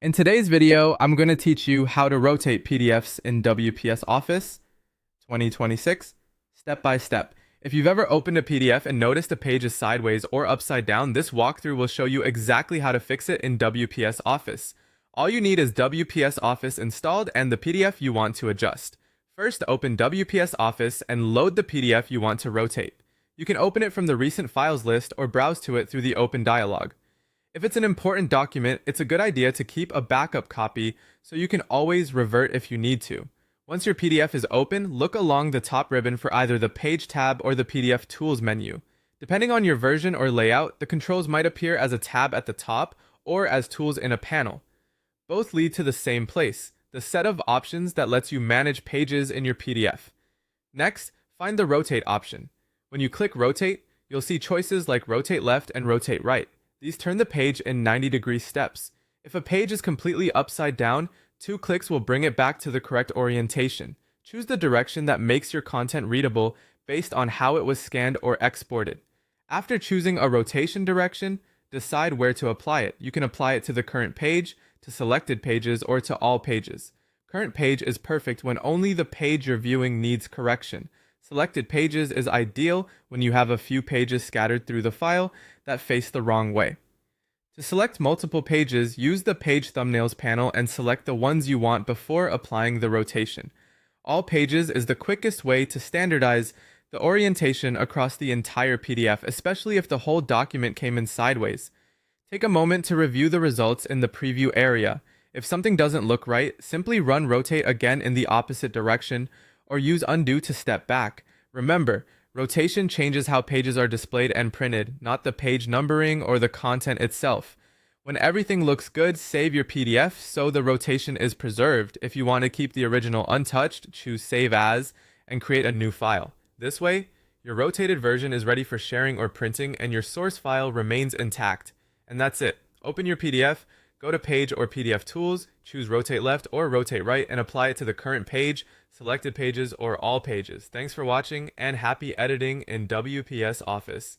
In today's video, I'm going to teach you how to rotate PDFs in WPS Office 2026, step by step. If you've ever opened a PDF and noticed a page is sideways or upside down, this walkthrough will show you exactly how to fix it in WPS Office. All you need is WPS Office installed and the PDF you want to adjust. First, open WPS Office and load the PDF you want to rotate. You can open it from the recent files list or browse to it through the open dialog. If it's an important document, it's a good idea to keep a backup copy so you can always revert if you need to. Once your PDF is open, look along the top ribbon for either the Page tab or the PDF Tools menu. Depending on your version or layout, the controls might appear as a tab at the top or as tools in a panel. Both lead to the same place, the set of options that lets you manage pages in your PDF. Next, find the Rotate option. When you click Rotate, you'll see choices like Rotate Left and Rotate Right. These turn the page in 90-degree steps. If a page is completely upside down, 2 clicks will bring it back to the correct orientation. Choose the direction that makes your content readable based on how it was scanned or exported. After choosing a rotation direction, decide where to apply it. You can apply it to the current page, to selected pages, or to all pages. Current page is perfect when only the page you're viewing needs correction. Selected pages is ideal when you have a few pages scattered through the file that face the wrong way. To select multiple pages, use the Page Thumbnails panel and select the ones you want before applying the rotation. All pages is the quickest way to standardize the orientation across the entire PDF, especially if the whole document came in sideways. Take a moment to review the results in the preview area. If something doesn't look right, simply run Rotate again in the opposite direction or use Undo to step back. Remember, rotation changes how pages are displayed and printed, not the page numbering or the content itself. When everything looks good, save your PDF so the rotation is preserved. If you want to keep the original untouched, choose Save As and create a new file. This way, your rotated version is ready for sharing or printing and your source file remains intact. And that's it. Open your PDF, go to Page or PDF Tools, choose Rotate Left or Rotate Right, and apply it to the current page, selected pages, or all pages. Thanks for watching, and happy editing in WPS Office.